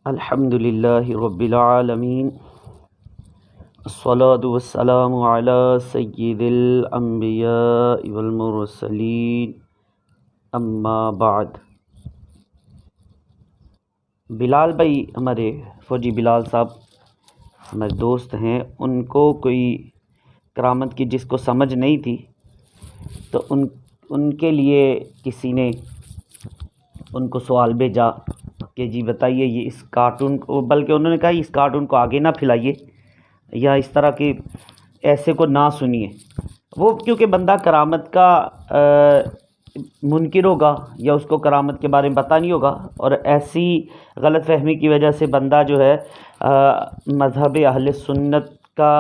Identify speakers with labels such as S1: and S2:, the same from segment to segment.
S1: الحمد للہ رب العالمین، الصلاۃ والسلام علی سید الانبیاء والمرسلین، اما بعد۔ بلال بھائی، ہمارے فوجی بلال صاحب ہمارے دوست ہیں، ان کو کوئی کرامت کی جس کو سمجھ نہیں تھی تو ان کے لیے کسی نے ان کو سوال بھیجا کہ جی بتائیے یہ اس کارٹون کو، بلکہ انہوں نے کہا اس کارٹون کو آگے نہ پھیلائیے یا اس طرح کے ایسے کو نہ سنیے، وہ کیونکہ بندہ کرامت کا منکر ہوگا یا اس کو کرامت کے بارے میں پتہ نہیں ہوگا، اور ایسی غلط فہمی کی وجہ سے بندہ جو ہے مذہب اہل سنت کا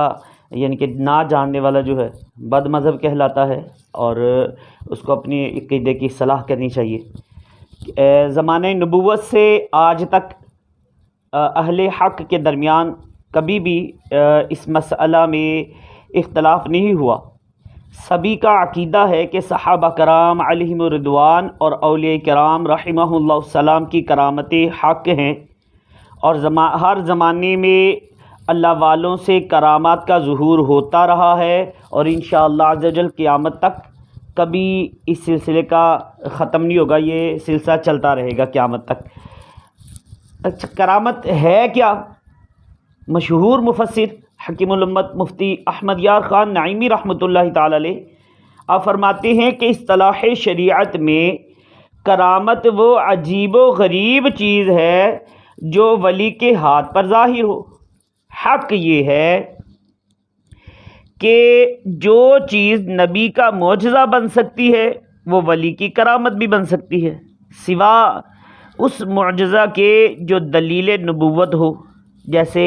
S1: یعنی کہ نہ جاننے والا جو ہے بد مذہب کہلاتا ہے، اور اس کو اپنی عقیدے کی اصلاح کرنی چاہیے۔ زمانہ نبوت سے آج تک اہل حق کے درمیان کبھی بھی اس مسئلہ میں اختلاف نہیں ہوا۔ سبھی کا عقیدہ ہے کہ صحابہ کرام علیہم الرضوان اور اولیاء کرام رحمہ اللہ السلام کی کرامتیں حق ہیں، اور ہر زمانے میں اللہ والوں سے کرامات کا ظہور ہوتا رہا ہے، اور انشاءاللہ عز و جل قیامت تک کبھی اس سلسلے کا ختم نہیں ہوگا، یہ سلسلہ چلتا رہے گا قیامت تک۔ اچھا، کرامت ہے کیا؟ مشہور مفسر حکیم الامت مفتی احمد یار خان نعیمی رحمۃ اللہ تعالی علیہ آپ فرماتے ہیں کہ اصطلاح شریعت میں کرامت وہ عجیب و غریب چیز ہے جو ولی کے ہاتھ پر ظاہر ہو۔ حق یہ ہے کہ جو چیز نبی کا معجزہ بن سکتی ہے وہ ولی کی کرامت بھی بن سکتی ہے، سوا اس معجزہ کے جو دلیل نبوت ہو، جیسے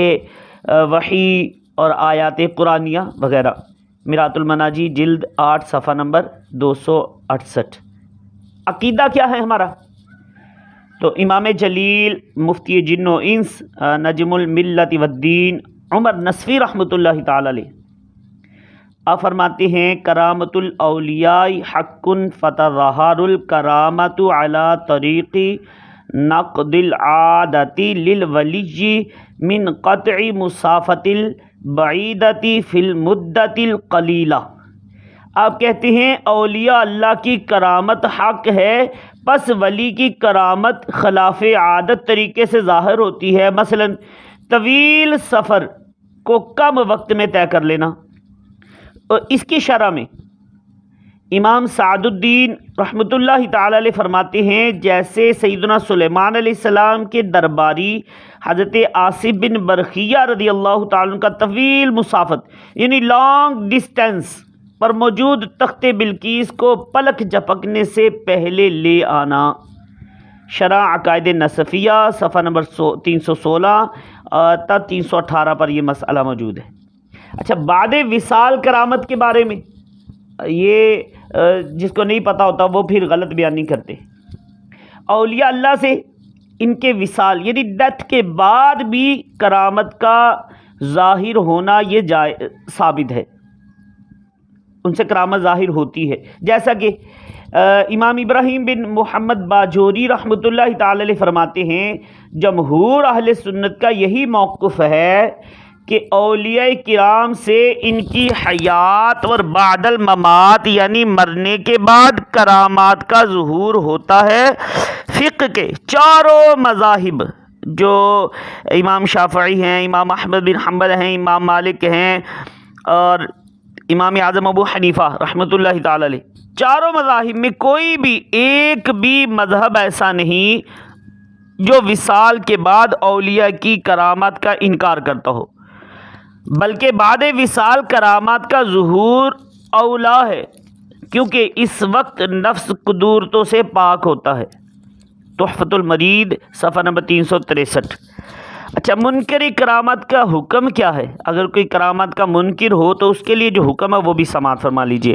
S1: وحی اور آیات قرآنیہ وغیرہ۔ میرات المناجی جلد 8 صفحہ نمبر 268۔ عقیدہ کیا ہے ہمارا؟ تو امام جلیل مفتی جن و انس نجم الملت والدین عمر نصفی رحمۃ اللہ تعالی علیہ آپ فرماتے ہیں کرامت الاولیاء حق فتظہر الکرامت علی طریق نقد العادت للولی من قطع مسافت البعیدت فی المدت القلیلہ۔ آپ کہتے ہیں اولیاء اللہ کی کرامت حق ہے، پس ولی کی کرامت خلاف عادت طریقے سے ظاہر ہوتی ہے، مثلا طویل سفر کو کم وقت میں طے کر لینا۔ اور اس کی شرح میں امام سعد الدین رحمۃ اللہ تعالی علیہ فرماتے ہیں جیسے سیدنا سلیمان علیہ السلام کے درباری حضرت آصف بن برخیہ رضی اللہ تعالیٰ عنہ کا طویل مسافت یعنی لانگ ڈسٹینس پر موجود تخت بلقیس کو پلک جھپکنے سے پہلے لے آنا۔ شرح عقائد نصفیہ صفحہ نمبر 316 تا 318 پر یہ مسئلہ موجود ہے۔ اچھا، بعد وصال کرامت کے بارے میں یہ جس کو نہیں پتہ ہوتا وہ پھر غلط بیان نہیں کرتے۔ اولیاء اللہ سے ان کے وصال یعنی ڈیتھ کے بعد بھی کرامت کا ظاہر ہونا یہ ثابت ہے، ان سے کرامت ظاہر ہوتی ہے، جیسا کہ امام ابراہیم بن محمد باجوری رحمۃ اللہ تعالی علیہ فرماتے ہیں جمہور اہل سنت کا یہی موقف ہے کہ اولیاء کرام سے ان کی حیات اور بعد الممات یعنی مرنے کے بعد کرامات کا ظہور ہوتا ہے۔ فقہ کے چاروں مذاہب جو امام شافعی ہیں، امام احمد بن حنبل ہیں، امام مالک ہیں اور امام اعظم ابو حنیفہ رحمۃ اللہ تعالی علیہ، چاروں مذاہب میں کوئی بھی ایک بھی مذہب ایسا نہیں جو وصال کے بعد اولیاء کی کرامات کا انکار کرتا ہو، بلکہ بعد وصال کرامات کا ظہور اولا ہے، کیونکہ اس وقت نفس قدورتوں سے پاک ہوتا ہے۔ تحفۃ المرید صفحہ نمبر 363۔ اچھا، منکر کرامت کا حکم کیا ہے؟ اگر کوئی کرامت کا منکر ہو تو اس کے لیے جو حکم ہے وہ بھی سماعت فرما لیجئے۔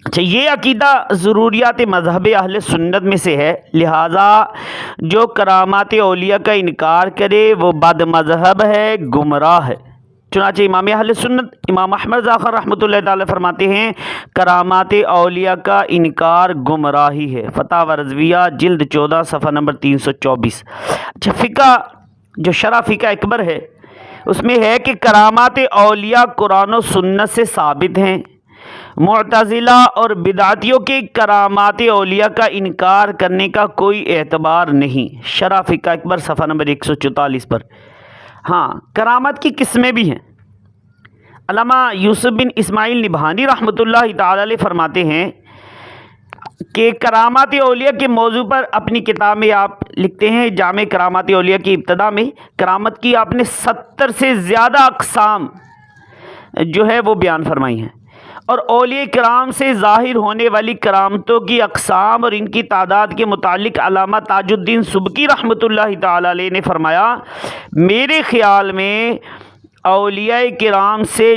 S1: اچھا، یہ عقیدہ ضروریات مذہب اہل سنت میں سے ہے، لہٰذا جو کرامات اولیاء کا انکار کرے وہ بد مذہب ہے، گمراہ ہے۔ چنانچہ امام اہل سنت امام احمد ظاہر رحمۃ اللہ تعالی فرماتے ہیں کرامات اولیاء کا انکار گمراہی ہے۔ فتاوی رضویہ جلد 14 صفحہ نمبر 324۔ اچھا، فقہ جو شرح فقہ اکبر ہے اس میں ہے کہ کرامات اولیاء قرآن و سنت سے ثابت ہیں۔ معتزلہ اور بدعتیوں کے کرامات اولیاء کا انکار کرنے کا کوئی اعتبار نہیں۔ شرح فقہ اکبر صفحہ نمبر 144 پر۔ ہاں، کرامت کی قسمیں بھی ہیں۔ علامہ یوسف بن اسماعیل نبہانی رحمۃ اللہ تعالی علیہ فرماتے ہیں کہ کرامات اولیاء کے موضوع پر اپنی کتاب میں آپ لکھتے ہیں، جامع کرامات اولیاء کی ابتدا میں کرامت کی آپ نے 70 سے زیادہ اقسام جو ہے وہ بیان فرمائی ہیں، اور اولیاء کرام سے ظاہر ہونے والی کرامتوں کی اقسام اور ان کی تعداد کے متعلق علامہ تاج الدین سبکی رحمۃ اللہ تعالی علیہ نے فرمایا، میرے خیال میں اولیاء کرام سے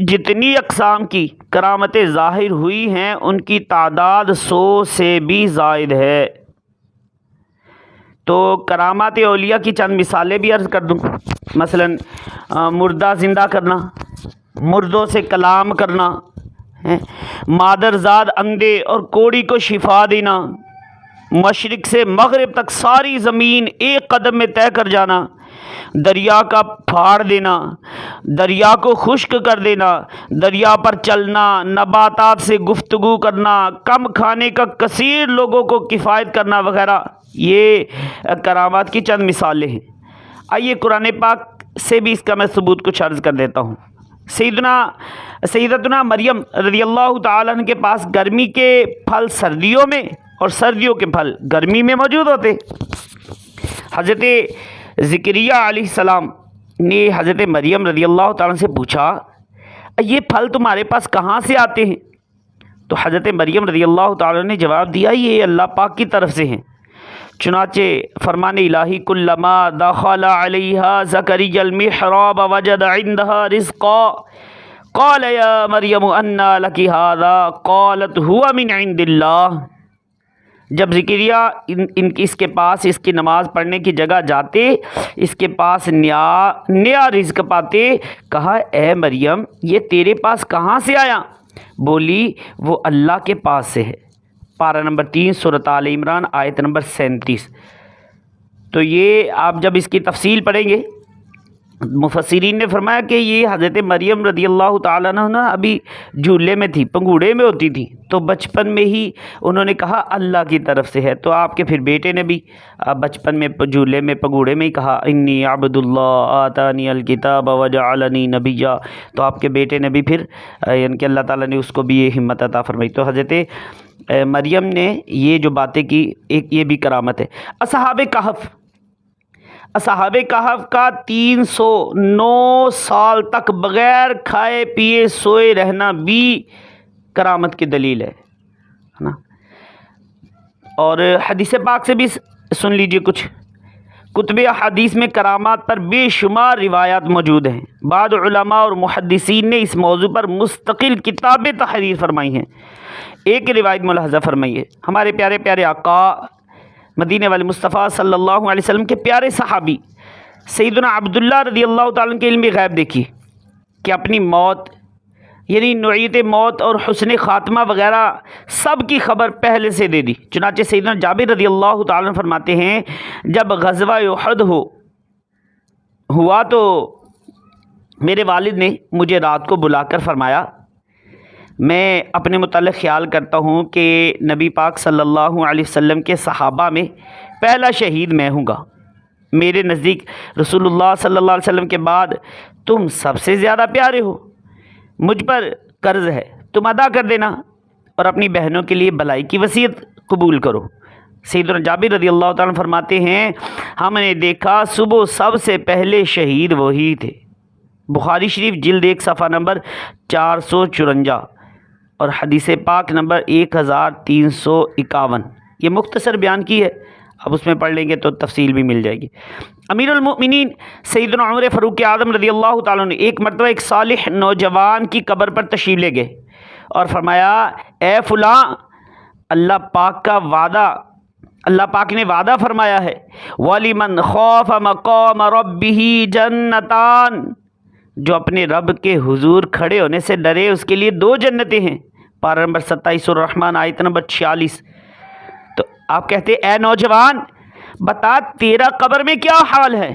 S1: جتنی اقسام کی کرامتیں ظاہر ہوئی ہیں ان کی تعداد 100 سے بھی زائد ہے۔ تو کرامات اولیاء کی چند مثالیں بھی عرض کر دوں، مثلا مردہ زندہ کرنا، مردوں سے کلام کرنا، مادرزاد اندھے اور کوڑی کو شفا دینا، مشرق سے مغرب تک ساری زمین ایک قدم میں طے کر جانا، دریا کا پھاڑ دینا، دریا کو خشک کر دینا، دریا پر چلنا، نباتات سے گفتگو کرنا، کم کھانے کا کثیر لوگوں کو کفایت کرنا وغیرہ، یہ کرامات کی چند مثالیں ہیں۔ آئیے قرآن پاک سے بھی اس کا میں ثبوت کچھ عرض کر دیتا ہوں۔ سیدتنا مریم رضی اللہ تعالیٰ عنہ کے پاس گرمی کے پھل سردیوں میں اور سردیوں کے پھل گرمی میں موجود ہوتے۔ حضرت زکریا علیہ السلام نے حضرت مریم رضی اللہ تعالیٰ عنہ سے پوچھا، یہ پھل تمہارے پاس کہاں سے آتے ہیں؟ تو حضرت مریم رضی اللہ تعالیٰ عنہ نے جواب دیا، یہ اللہ پاک کی طرف سے ہیں۔ چنانچہ فرمان الہی کلما دخل علیہا زکریا المحراب وجد عندها رزقا قال یا مریم انا لک ھذا قالت هو من عند اللہ۔ جب زکریا اس کے پاس اس کی نماز پڑھنے کی جگہ جاتے، اس کے پاس نیا رزق پاتے، کہا اے مریم یہ تیرے پاس کہاں سے آیا؟ بولی وہ اللہ کے پاس سے ہے۔ پارہ نمبر 3 سورۃ آل عمران آیت نمبر 37۔ تو یہ آپ جب اس کی تفصیل پڑھیں گے، مفسرین نے فرمایا کہ یہ حضرت مریم رضی اللہ تعالیٰ عنہ ابھی جھولے میں تھی، پنگوڑے میں ہوتی تھی، تو بچپن میں ہی انہوں نے کہا اللہ کی طرف سے ہے۔ تو آپ کے پھر بیٹے نے بھی بچپن میں جھولے میں پنگوڑے میں ہی کہا انی عبد اللہ آتانی الکتاب وجعلنی نبیا۔ تو آپ کے بیٹے نے بھی پھر یعنی کہ اللہ تعالیٰ نے اس کو بھی یہ ہمت عطا فرمائی۔ تو حضرت مریم نے یہ جو باتیں کی، ایک یہ بھی کرامت ہے۔ اصحاب کہف کا 309 سال تک بغیر کھائے پیے سوئے رہنا بھی کرامت کی دلیل ہے نا۔ اور حدیث پاک سے بھی سن لیجئے کچھ۔ کتب حدیث میں کرامات پر بے شمار روایات موجود ہیں۔ بعض علماء اور محدثین نے اس موضوع پر مستقل کتابیں تحریر فرمائی ہیں۔ ایک روایت ملاحظہ فرمائیے، ہمارے پیارے پیارے آقا مدینے والے مصطفیٰ صلی اللہ علیہ وسلم کے پیارے صحابی سیدنا عبداللہ رضی اللہ تعالیٰ عنہ کے علم غیب دیکھیے کہ اپنی موت یعنی نوعیت موت اور حسن خاتمہ وغیرہ سب کی خبر پہلے سے دے دی۔ چنانچہ سیدنا جابر رضی اللہ تعالیٰ عنہ فرماتے ہیں جب غزوہ احد ہوا تو میرے والد نے مجھے رات کو بلا کر فرمایا، میں اپنے متعلق خیال کرتا ہوں کہ نبی پاک صلی اللہ علیہ وسلم کے صحابہ میں پہلا شہید میں ہوں گا۔ میرے نزدیک رسول اللہ صلی اللہ علیہ وسلم کے بعد تم سب سے زیادہ پیارے ہو، مجھ پر قرض ہے، تم ادا کر دینا اور اپنی بہنوں کے لیے بھلائی کی وصیت قبول کرو۔ سیدنا جابر رضی اللہ تعالیٰ فرماتے ہیں ہم نے دیکھا صبح سب سے پہلے شہید وہی تھے۔ بخاری شریف جلد 1 صفحہ نمبر 454 اور حدیث پاک نمبر 1351۔ یہ مختصر بیان کی ہے، اب اس میں پڑھ لیں گے تو تفصیل بھی مل جائے گی۔ امیر المؤمنین سیدنا عمر فاروق اعظم رضی اللہ تعالیٰ نے ایک مرتبہ ایک صالح نوجوان کی قبر پر تشریف لے گئے اور فرمایا اے فلاں، اللہ پاک نے وعدہ فرمایا ہے وَلِمَنْ خَافَ مَقَامَ رَبِّهِ جَنَّتَانِ، جو اپنے رب کے حضور کھڑے ہونے سے ڈرے اس کے لیے 2 جنتیں ہیں۔ پارہ نمبر 27 الرحمن آیت نمبر 46۔ تو آپ کہتے اے نوجوان بتا تیرا قبر میں کیا حال ہے؟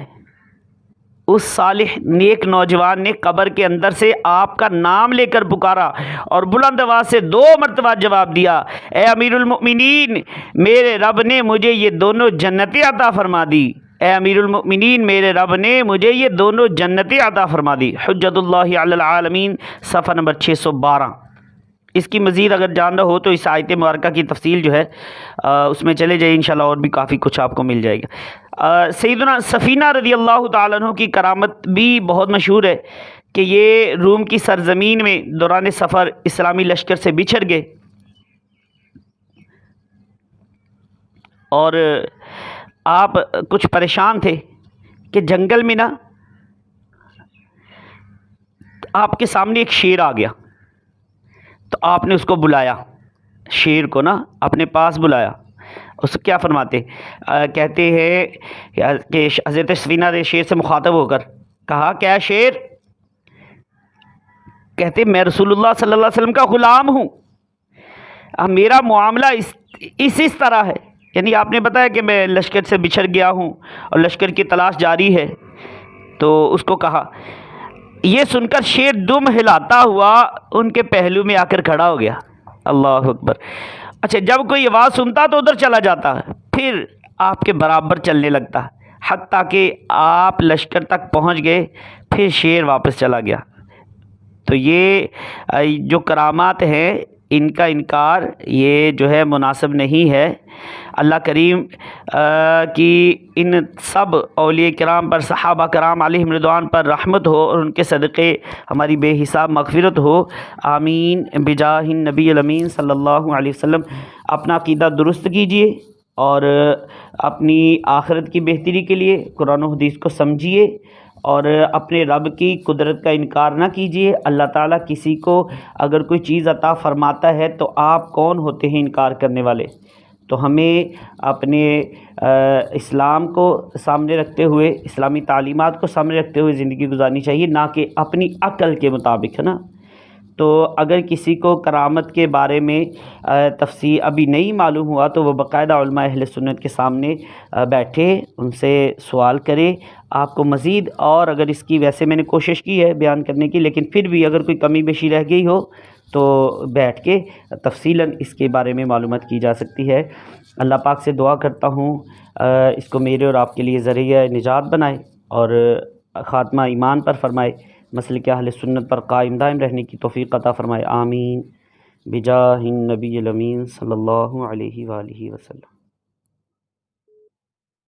S1: اس صالح نیک نوجوان نے قبر کے اندر سے آپ کا نام لے کر پکارا اور بلند آواز سے 2 مرتبہ جواب دیا، اے امیر المؤمنین میرے رب نے مجھے یہ دونوں جنتیں عطا فرما دی، اے امیر المؤمنین میرے رب نے مجھے یہ دونوں جنتیں عطا فرما دی۔ حجت اللہ علی العالمین صفحہ نمبر 612۔ اس کی مزید اگر جاننا ہو تو اس آیت مبارکہ کی تفصیل جو ہے اس میں چلے جائیں، انشاءاللہ اور بھی کافی کچھ آپ کو مل جائے گا۔ سیدنا سفینہ رضی اللہ تعالیٰ عنہ کی کرامت بھی بہت مشہور ہے کہ یہ روم کی سرزمین میں دوران سفر اسلامی لشکر سے بچھڑ گئے اور آپ کچھ پریشان تھے کہ جنگل میں نا آپ کے سامنے ایک شیر آ گیا، تو آپ نے اس کو بلایا، شیر کو نا اپنے پاس بلایا۔ اس کو کیا فرماتے کہتے ہیں کہ حضرت سفینہ نے شیر سے مخاطب ہو کر کہا، کیا شیر؟ کہتے میں رسول اللہ صلی اللہ علیہ وسلم کا غلام ہوں، میرا معاملہ اس طرح ہے، یعنی آپ نے بتایا کہ میں لشکر سے بچھڑ گیا ہوں اور لشکر کی تلاش جاری ہے۔ تو اس کو کہا، یہ سن کر شیر دم ہلاتا ہوا ان کے پہلو میں آ کر کھڑا ہو گیا۔ اللہ اکبر۔ اچھا، جب کوئی آواز سنتا تو ادھر چلا جاتا، پھر آپ کے برابر چلنے لگتا، حتیٰ کہ آپ لشکر تک پہنچ گئے، پھر شیر واپس چلا گیا۔ تو یہ جو کرامات ہیں ان کا انکار یہ جو ہے مناسب نہیں ہے۔ اللہ کریم کی ان سب اولیاء کرام پر، صحابہ کرام علیہم رضوان پر رحمت ہو اور ان کے صدقے ہماری بے حساب مغفرت ہو، آمین بجاہ النبی الامین صلی اللہ علیہ وسلم۔ اپنا عقیدہ درست کیجئے اور اپنی آخرت کی بہتری کے لیے قرآن و حدیث کو سمجھیے اور اپنے رب کی قدرت کا انکار نہ کیجیے۔ اللہ تعالیٰ کسی کو اگر کوئی چیز عطا فرماتا ہے تو آپ کون ہوتے ہیں انکار کرنے والے؟ تو ہمیں اپنے اسلام کو سامنے رکھتے ہوئے، اسلامی تعلیمات کو سامنے رکھتے ہوئے زندگی گزارنی چاہیے، نہ کہ اپنی عقل کے مطابق، ہے نا۔ تو اگر کسی کو کرامت کے بارے میں تفصیل ابھی نہیں معلوم ہوا تو وہ باقاعدہ علماء اہل سنت کے سامنے بیٹھے، ان سے سوال کرے۔ آپ کو مزید اور اگر اس کی، ویسے میں نے کوشش کی ہے بیان کرنے کی، لیکن پھر بھی اگر کوئی کمی بیشی رہ گئی ہو تو بیٹھ کے تفصیلاً اس کے بارے میں معلومات کی جا سکتی ہے۔ اللہ پاک سے دعا کرتا ہوں اس کو میرے اور آپ کے لیے ذریعہ نجات بنائے اور خاتمہ ایمان پر فرمائے، مسلک اہل سنت پر قائم دائم رہنے کی توفیق عطا فرمائے، آمین بجاہ النبی الامین صلی اللہ علیہ وآلہ وسلم۔